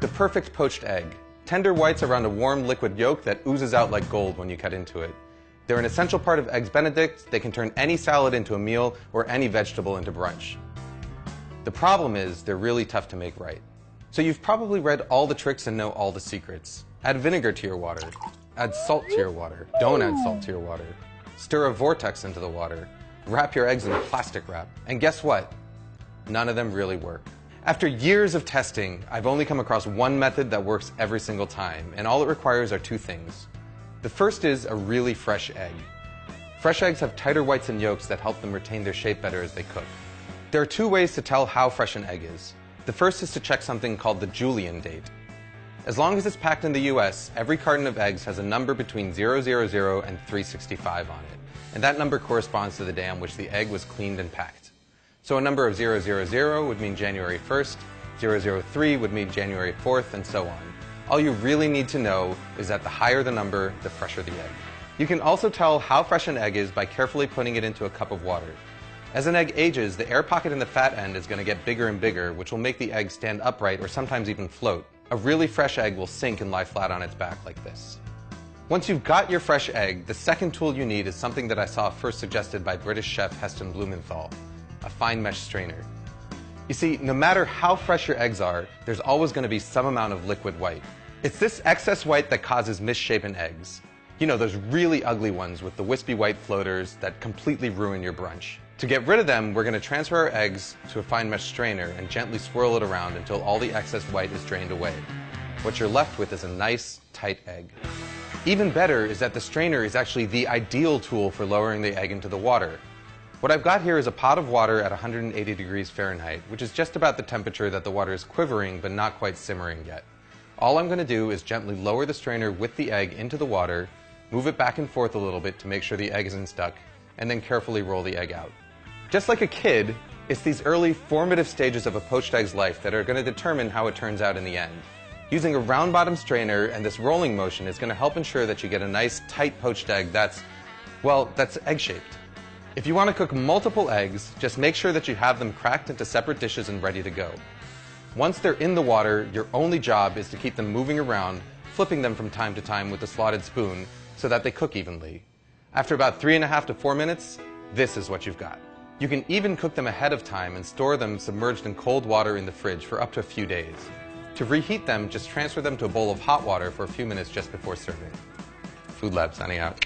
The perfect poached egg. Tender whites around a warm liquid yolk that oozes out like gold when you cut into it. They're an essential part of Eggs Benedict. They can turn any salad into a meal or any vegetable into brunch. The problem is they're really tough to make right. So you've probably read all the tricks and know all the secrets. Add vinegar to your water. Add salt to your water. Don't add salt to your water. Stir a vortex into the water. Wrap your eggs in plastic wrap. And guess what? None of them really work. After years of testing, I've only come across one method that works every single time, and all it requires are two things. The first is a really fresh egg. Fresh eggs have tighter whites and yolks that help them retain their shape better as they cook. There are two ways to tell how fresh an egg is. The first is to check something called the Julian date. As long as it's packed in the US, every carton of eggs has a number between 000 and 365 on it, and that number corresponds to the day on which the egg was cleaned and packed. So a number of 000 would mean January 1st, 003 would mean January 4th, and so on. All you really need to know is that the higher the number, the fresher the egg. You can also tell how fresh an egg is by carefully putting it into a cup of water. As an egg ages, the air pocket in the fat end is going to get bigger and bigger, which will make the egg stand upright or sometimes even float. A really fresh egg will sink and lie flat on its back like this. Once you've got your fresh egg, the second tool you need is something that I saw first suggested by British chef Heston Blumenthal. A fine mesh strainer. You see, no matter how fresh your eggs are, there's always going to be some amount of liquid white. It's this excess white that causes misshapen eggs. You know, those really ugly ones with the wispy white floaters that completely ruin your brunch. To get rid of them, we're going to transfer our eggs to a fine mesh strainer and gently swirl it around until all the excess white is drained away. What you're left with is a nice, tight egg. Even better is that the strainer is actually the ideal tool for lowering the egg into the water. What I've got here is a pot of water at 180 degrees Fahrenheit, which is just about the temperature that the water is quivering but not quite simmering yet. All I'm going to do is gently lower the strainer with the egg into the water, move it back and forth a little bit to make sure the egg isn't stuck, and then carefully roll the egg out. Just like a kid, it's these early formative stages of a poached egg's life that are going to determine how it turns out in the end. Using a round bottom strainer and this rolling motion is going to help ensure that you get a nice tight poached egg that's egg-shaped. If you want to cook multiple eggs, just make sure that you have them cracked into separate dishes and ready to go. Once they're in the water, your only job is to keep them moving around, flipping them from time to time with a slotted spoon so that they cook evenly. After about 3.5 to 4 minutes, this is what you've got. You can even cook them ahead of time and store them submerged in cold water in the fridge for up to a few days. To reheat them, just transfer them to a bowl of hot water for a few minutes just before serving. Food Lab signing out.